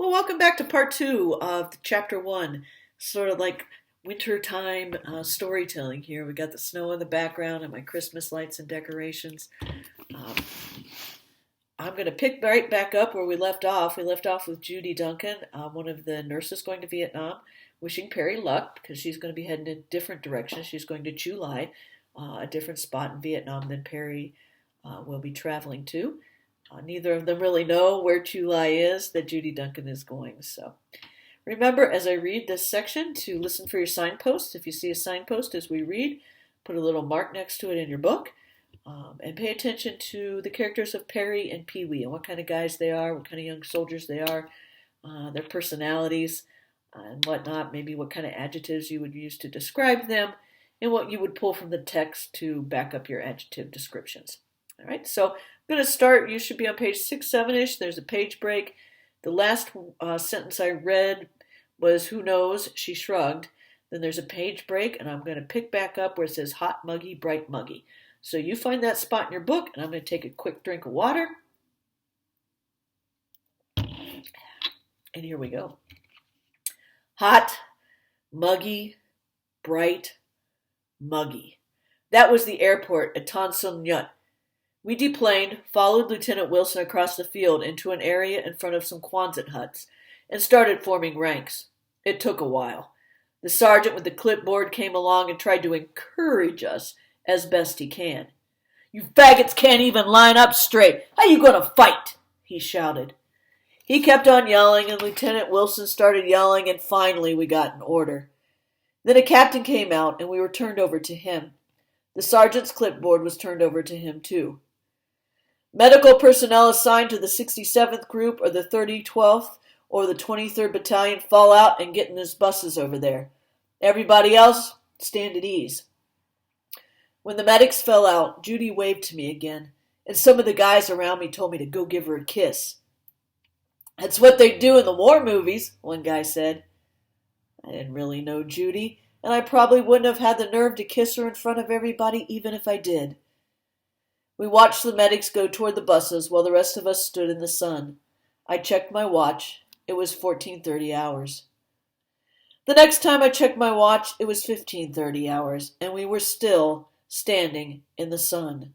Well, welcome back to part two of chapter one. Sort of like wintertime storytelling here. We got the snow in the background and my Christmas lights and decorations. Um, I'm going to pick right back up where we left off. We left off with Judy Duncan, one of the nurses going to Vietnam, wishing Perry luck because she's going to be heading in a different direction. She's going to Chu Lai, a different spot in Vietnam than Perry will be traveling to. Neither of them really know where Chu Lai is that Judy Duncan is going. So remember, as I read this section, to listen for your signposts. If you see a signpost as we read, put a little mark next to it in your book. And pay attention to the characters of Perry and Pee Wee and what kind of guys they are, what kind of young soldiers they are, their personalities and whatnot, maybe what kind of adjectives you would use to describe them, and what you would pull from the text to back up your adjective descriptions. All right, so I'm going to start. You should be on page 6, 7-ish. There's a page break. The last sentence I read was, "Who knows?" She shrugged. Then there's a page break, and I'm going to pick back up where it says hot, muggy, bright, muggy. So you find that spot in your book, and I'm going to take a quick drink of water. And here we go. Hot, muggy, bright, muggy. That was the airport at Tan Son Nhut. We deplaned, followed Lieutenant Wilson across the field into an area in front of some Quonset huts, and started forming ranks. It took a while. The sergeant with the clipboard came along and tried to encourage us as best he can. "You faggots can't even line up straight. How you going to fight?" he shouted. He kept on yelling, and Lieutenant Wilson started yelling, and finally we got an order. Then a captain came out, and we were turned over to him. The sergeant's clipboard was turned over to him, too. "Medical personnel assigned to the 67th Group or the 3012th or the 23rd Battalion fall out and get in those buses over there. Everybody else, stand at ease." When the medics fell out, Judy waved to me again, and some of the guys around me told me to go give her a kiss. "That's what they do in the war movies," one guy said. I didn't really know Judy, and I probably wouldn't have had the nerve to kiss her in front of everybody even if I did. We watched the medics go toward the buses while the rest of us stood in the sun. I checked my watch. It was 14:30 hours. The next time I checked my watch, it was 15:30 hours, and we were still standing in the sun.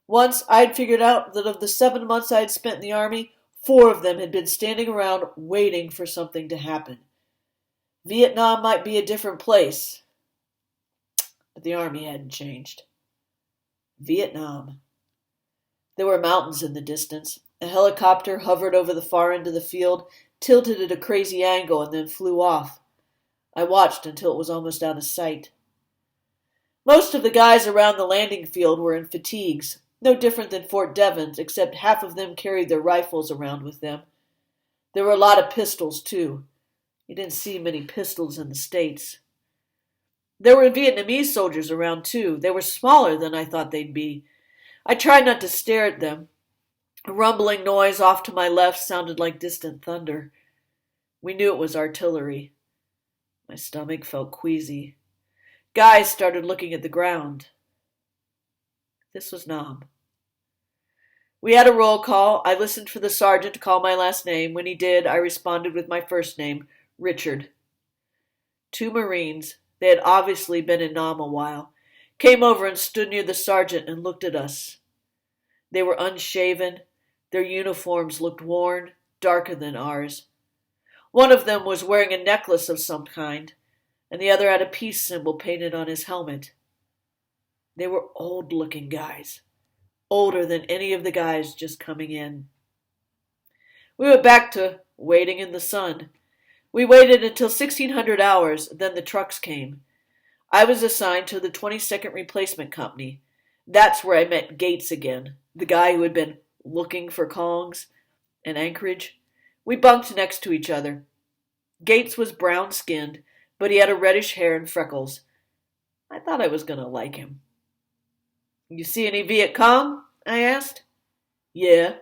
Once I'd figured out that of the 7 months I had spent in the army, 4 of them had been standing around waiting for something to happen. Vietnam might be a different place, but the army hadn't changed. Vietnam. There were mountains in the distance. A helicopter hovered over the far end of the field, tilted at a crazy angle, and then flew off. I watched until it was almost out of sight. Most of the guys around the landing field were in fatigues, no different than Fort Devens, except half of them carried their rifles around with them. There were a lot of pistols, too. You didn't see many pistols in the States. There were Vietnamese soldiers around, too. They were smaller than I thought they'd be. I tried not to stare at them. A rumbling noise off to my left sounded like distant thunder. We knew it was artillery. My stomach felt queasy. Guys started looking at the ground. This was Nam. We had a roll call. I listened for the sergeant to call my last name. When he did, I responded with my first name, Richard. 2 Marines, they had obviously been in Nam a while, came over and stood near the sergeant and looked at us. They were unshaven. Their uniforms looked worn, darker than ours. One of them was wearing a necklace of some kind, and the other had a peace symbol painted on his helmet. They were old-looking guys, older than any of the guys just coming in. We went back to waiting in the sun. We waited until 1600 hours, then the trucks came. I was assigned to the 22nd Replacement Company. That's where I met Gates again, the guy who had been looking for Kongs and Anchorage. We bunked next to each other. Gates was brown-skinned, but he had a reddish hair and freckles. I thought I was going to like him. "You see any Viet Cong?" I asked. "Yeah.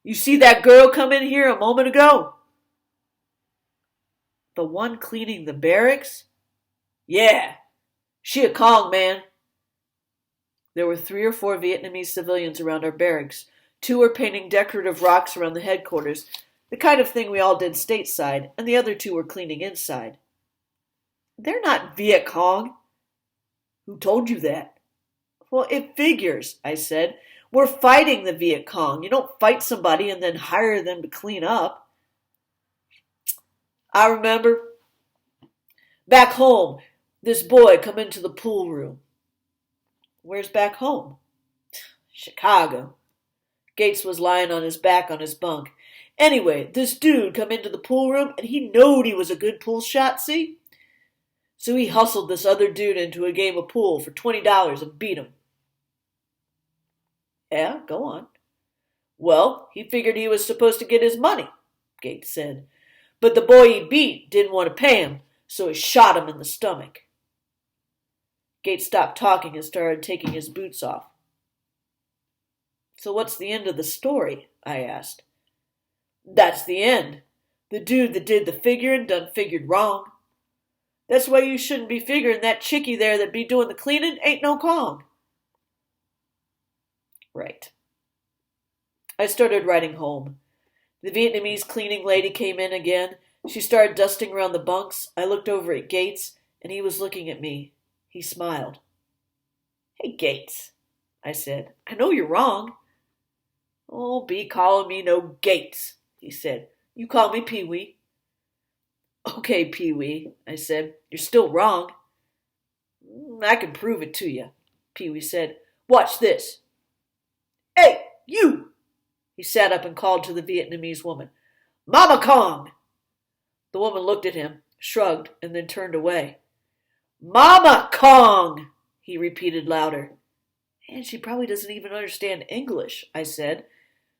You see that girl come in here a moment ago?" "The one cleaning the barracks?" "Yeah. She a Cong, man." There were 3 or 4 Vietnamese civilians around our barracks. 2 were painting decorative rocks around the headquarters. The kind of thing we all did stateside, and the other two were cleaning inside. They're not Viet Cong. Who told you that? Well, it figures, I said. We're fighting the Viet Cong. You don't fight somebody and then hire them to clean up. I remember. Back home, this boy come into the pool room. Where's back home? Chicago. Gates was lying on his back on his bunk. Anyway, this dude come into the pool room and he knowed he was a good pool shot, see? So he hustled this other dude into a game of pool for $20 and beat him. Yeah, go on. Well, he figured he was supposed to get his money, Gates said. But the boy he beat didn't want to pay him, so he shot him in the stomach. Gates stopped talking and started taking his boots off. So what's the end of the story? I asked. That's the end. The dude that did the figuring done figured wrong. That's why you shouldn't be figuring that chickie there that be doing the cleaning ain't no Kong. Right. I started riding home. The Vietnamese cleaning lady came in again. She started dusting around the bunks. I looked over at Gates, and he was looking at me. He smiled. Hey, Gates, I said. I know you're wrong. Oh, be calling me no Gates, he said. You call me Pee-wee. Okay, Pee-wee, I said. You're still wrong. I can prove it to you, Pee-wee said. Watch this. Hey, you! He sat up and called to the Vietnamese woman. Mama Kong! The woman looked at him, shrugged, and then turned away. Mama Kong! He repeated louder. And she probably doesn't even understand English, I said.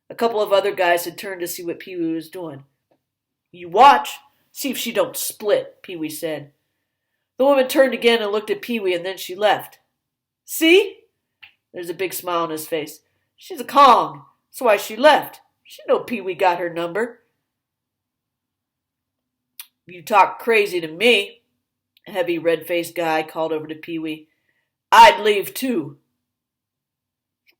A couple of other guys had turned to see what Pee-wee was doing. You watch. See if she don't split, Pee-wee said. The woman turned again and looked at Pee-wee, and then she left. See? There's a big smile on his face. She's a Kong. That's why she left. She know Pee-wee got her number. You talk crazy to me, a heavy red-faced guy called over to Pee-wee. I'd leave too.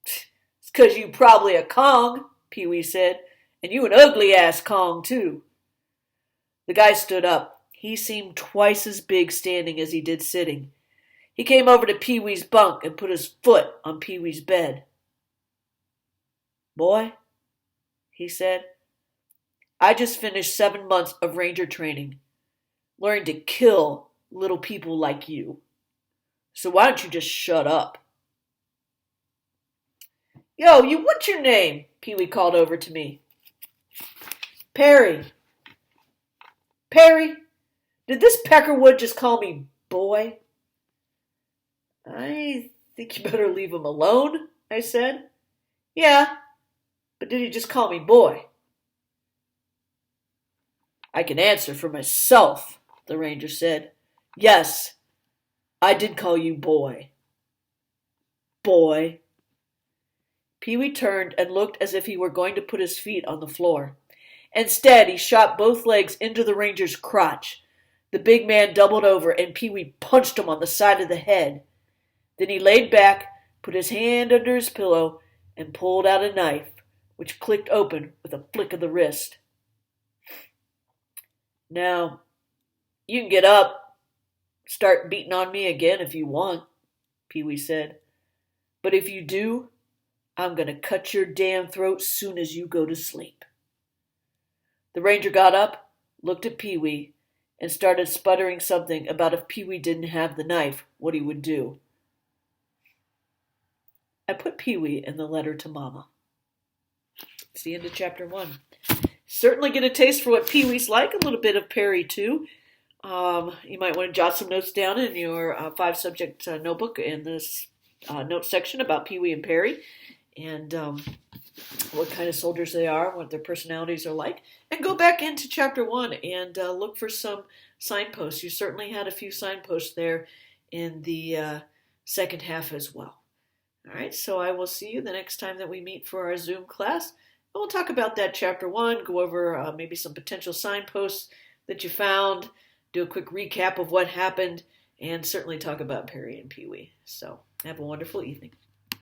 It's 'cause you probably a Kong, Pee-wee said, and you an ugly-ass Kong too. The guy stood up. He seemed twice as big standing as he did sitting. He came over to Pee-wee's bunk and put his foot on Pee-wee's bed. Boy, he said, I just finished 7 months of ranger training, learning to kill little people like you. So why don't you just shut up? Yo, what's your name? Pee-wee called over to me. Perry. Perry, did this Peckerwood just call me boy? I think you better leave him alone, I said. Yeah, but did he just call me boy? I can answer for myself, the ranger said. Yes, I did call you boy. Boy. Pee-wee turned and looked as if he were going to put his feet on the floor. Instead, he shot both legs into the ranger's crotch. The big man doubled over, and Pee-wee punched him on the side of the head. Then he laid back, put his hand under his pillow, and pulled out a knife, which clicked open with a flick of the wrist. Now, you can get up, start beating on me again if you want, Pee-wee said. But if you do, I'm going to cut your damn throat soon as you go to sleep. The ranger got up, looked at Pee-wee, and started sputtering something about if Pee-wee didn't have the knife, what he would do. I put Pee-wee in the letter to Mama. It's the end of chapter 1. Certainly get a taste for what Pee-wee's like, a little bit of Perry too. You might want to jot some notes down in your 5-subject notebook in this note section about Pee-wee and Perry, and what kind of soldiers they are, what their personalities are like, and go back into chapter 1 and look for some signposts. You certainly had a few signposts there in the second half as well. All right, so I will see you the next time that we meet for our Zoom class. And we'll talk about that chapter 1, go over maybe some potential signposts that you found, do a quick recap of what happened, and certainly talk about Perry and Pee-wee. So have a wonderful evening.